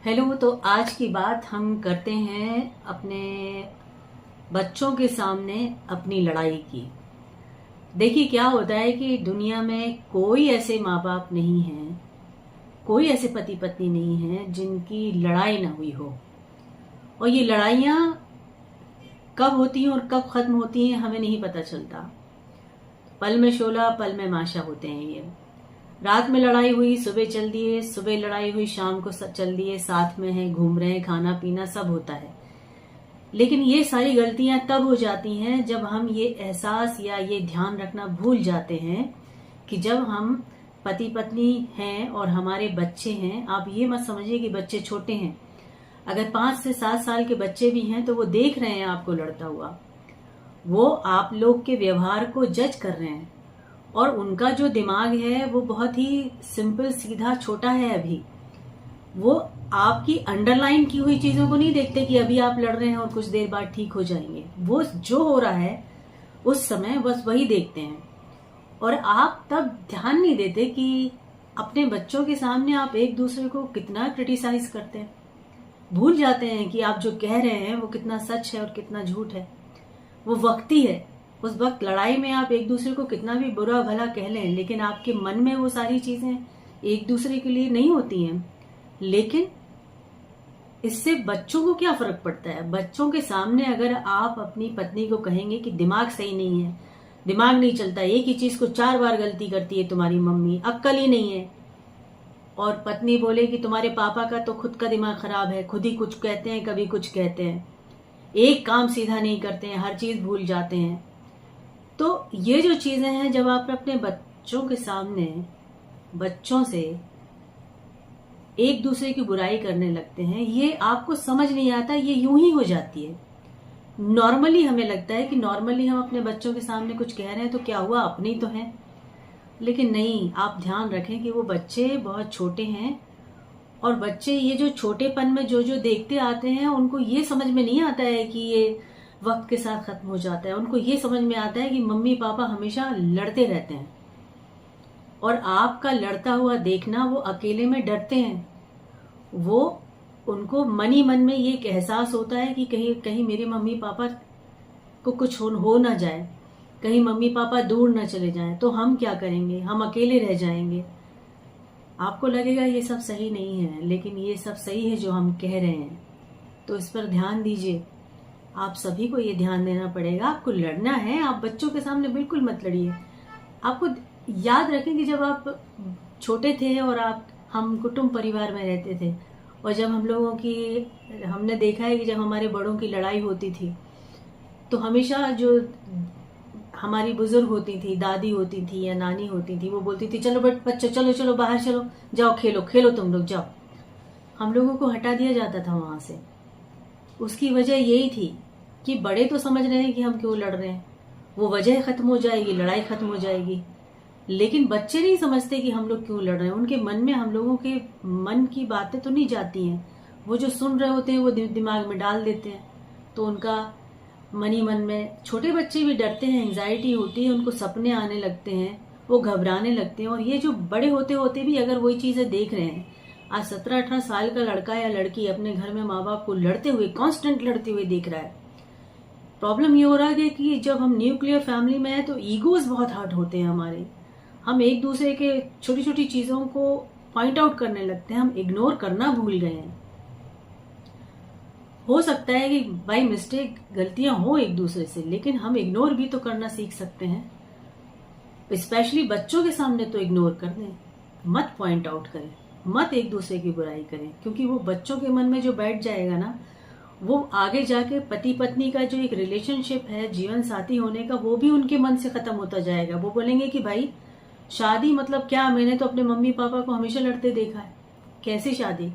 Hello. तो आज की बात हम करते हैं अपने बच्चों के सामने अपनी लड़ाई की। देखिए क्या होता है कि दुनिया में कोई ऐसे माँ बाप नहीं हैं, कोई ऐसे पति पत्नी नहीं हैं जिनकी लड़ाई ना हुई हो। और ये लड़ाइयाँ कब होती हैं और कब खत्म होती हैं हमें नहीं पता चलता। पल में शोला पल में माशा होते हैं ये। रात में लड़ाई हुई, सुबह चल दिए, सुबह लड़ाई हुई, शाम को चल दिए, साथ में हैं, घूम रहे हैं, खाना पीना सब होता है। लेकिन ये सारी गलतियां तब हो जाती हैं जब हम ये एहसास या ये ध्यान रखना भूल जाते हैं कि जब हम पति पत्नी हैं और हमारे बच्चे हैं। आप ये मत समझिए कि बच्चे छोटे हैं। अगर 5 से 7 साल के बच्चे भी हैं तो वो देख रहे हैं आपको लड़ता हुआ, वो आप लोग के व्यवहार को जज कर रहे हैं। और उनका जो दिमाग है वो बहुत ही सिंपल, सीधा, छोटा है। अभी वो आपकी अंडरलाइन की हुई चीजों को नहीं देखते कि अभी आप लड़ रहे हैं और कुछ देर बाद ठीक हो जाएंगे। वो जो हो रहा है उस समय बस वही देखते हैं। और आप तब ध्यान नहीं देते कि अपने बच्चों के सामने आप एक दूसरे को कितना क्रिटिसाइज करते हैं। भूल जाते हैं कि आप जो कह रहे हैं वो कितना सच है और कितना झूठ है। वो वक्ती है। उस वक्त लड़ाई में आप एक दूसरे को कितना भी बुरा भला कह लें, लेकिन आपके मन में वो सारी चीजें एक दूसरे के लिए नहीं होती हैं। लेकिन इससे बच्चों को क्या फर्क पड़ता है? बच्चों के सामने अगर आप अपनी पत्नी को कहेंगे कि दिमाग सही नहीं है, दिमाग नहीं चलता, एक ही चीज को 4 बार गलती करती है तुम्हारी मम्मी, अक्ल ही नहीं है। और पत्नी बोले कि तुम्हारे पापा का तो खुद का दिमाग खराब है, खुद ही कुछ कहते हैं, कभी कुछ कहते हैं, एक काम सीधा नहीं करते हैं, हर चीज भूल जाते हैं। तो ये जो चीजें हैं, जब आप अपने बच्चों के सामने बच्चों से एक दूसरे की बुराई करने लगते हैं, ये आपको समझ नहीं आता, ये यूं ही हो जाती है। नॉर्मली हमें लगता है कि नॉर्मली हम अपने बच्चों के सामने कुछ कह रहे हैं तो क्या हुआ, अपनी तो है। लेकिन नहीं, आप ध्यान रखें कि वो बच्चे बहुत छोटे हैं। और बच्चे ये जो छोटेपन में जो जो देखते आते हैं, उनको ये समझ में नहीं आता है कि ये वक्त के साथ खत्म हो जाता है। उनको ये समझ में आता है कि मम्मी पापा हमेशा लड़ते रहते हैं और आपका लड़ता हुआ देखना वो अकेले में डरते हैं। वो उनको मन ही मन में ये एक एहसास होता है कि कहीं कहीं मेरे मम्मी पापा को कुछ हो ना जाए, कहीं मम्मी पापा दूर ना चले जाएं, तो हम क्या करेंगे, हम अकेले रह जाएंगे। आपको लगेगा ये सब सही नहीं है, लेकिन ये सब सही है जो हम कह रहे हैं। तो इस पर ध्यान दीजिए। आप सभी को ये ध्यान देना पड़ेगा। आपको लड़ना है, आप बच्चों के सामने बिल्कुल मत लड़िए। आपको याद रखें कि जब आप छोटे थे और हम कुटुंब परिवार में रहते थे, और जब हमने देखा है कि जब हमारे बड़ों की लड़ाई होती थी तो हमेशा जो हमारी बुजुर्ग होती थी, दादी होती थी या नानी होती थी, वो बोलती थी चलो बच्चों, चलो चलो बाहर चलो, जाओ खेलो खेलो, तुम लोग जाओ। हम लोगों को हटा दिया जाता था वहां से। उसकी वजह यही थी कि बड़े तो समझ रहे हैं कि हम क्यों लड़ रहे हैं, वो वजह खत्म हो जाएगी, लड़ाई खत्म हो जाएगी। लेकिन बच्चे नहीं समझते कि हम लोग क्यों लड़ रहे हैं। उनके मन में हम लोगों के मन की बातें तो नहीं जाती हैं, वो जो सुन रहे होते हैं वो दिमाग में डाल देते हैं। तो उनका मन ही मन में, छोटे बच्चे भी डरते हैं, एंजाइटी होती है, उनको सपने आने लगते हैं, वो घबराने लगते हैं। और ये जो बड़े होते होते भी अगर वही चीजें देख रहे हैं, आज 17-18 साल का लड़का या लड़की अपने घर में माँ बाप को लड़ते हुए, कांस्टेंट लड़ते हुए देख रहा है। प्रॉब्लम ये हो रहा है कि जब हम न्यूक्लियर फैमिली में है तो ईगोज बहुत हर्ट होते हैं हमारे। हम एक दूसरे के छोटी छोटी चीजों को पॉइंट आउट करने लगते हैं, हम इग्नोर करना भूल गए हैं। हो सकता है कि बाय मिस्टेक गलतियां हो एक दूसरे से, लेकिन हम इग्नोर भी तो करना सीख सकते हैं। स्पेशली बच्चों के सामने तो इग्नोर कर दें, मत पॉइंट आउट करें, मत एक दूसरे की बुराई करें, क्योंकि वो बच्चों के मन में जो बैठ जाएगा ना, वो आगे जाके पति पत्नी का जो एक रिलेशनशिप है, जीवन साथी होने का, वो भी उनके मन से खत्म होता जाएगा। वो बोलेंगे कि भाई शादी मतलब क्या, मैंने तो अपने मम्मी पापा को हमेशा लड़ते देखा है, कैसी शादी,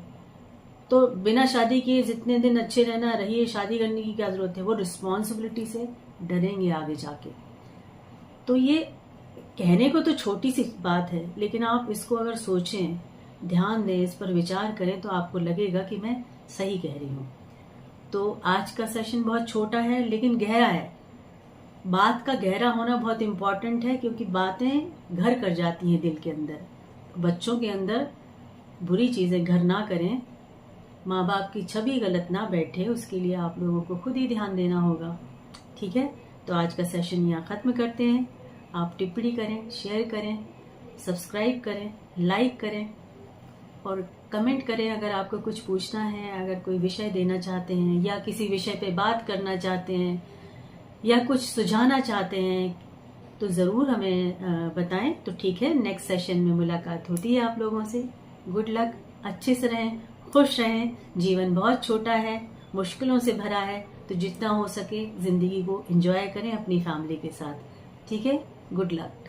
तो बिना शादी किए जितने दिन अच्छे रहना, रहिए, शादी करने की क्या जरूरत है। वो रिस्पॉन्सिबिलिटी से डरेंगे आगे जाके। तो ये कहने को तो छोटी सी बात है, लेकिन आप इसको अगर सोचें, ध्यान दें, इस पर विचार करें, तो आपको लगेगा कि मैं सही कह रही हूँ। तो आज का सेशन बहुत छोटा है लेकिन गहरा है। बात का गहरा होना बहुत इम्पोर्टेंट है, क्योंकि बातें घर कर जाती हैं दिल के अंदर। बच्चों के अंदर बुरी चीजें घर ना करें, माँ बाप की छवि गलत ना बैठे, उसके लिए आप लोगों को खुद ही ध्यान देना होगा। ठीक है, तो आज का सेशन यहाँ ख़त्म करते हैं। आप टिप्पणी करें, शेयर करें, सब्सक्राइब करें, लाइक करें और कमेंट करें। अगर आपको कुछ पूछना है, अगर कोई विषय देना चाहते हैं या किसी विषय पे बात करना चाहते हैं या कुछ सुझाना चाहते हैं तो ज़रूर हमें बताएं। तो ठीक है, नेक्स्ट सेशन में मुलाकात होती है आप लोगों से। गुड लक, अच्छे से रहें, खुश रहें। जीवन बहुत छोटा है, मुश्किलों से भरा है, तो जितना हो सके ज़िंदगी को एंजॉय करें अपनी फैमिली के साथ। ठीक है, गुड लक।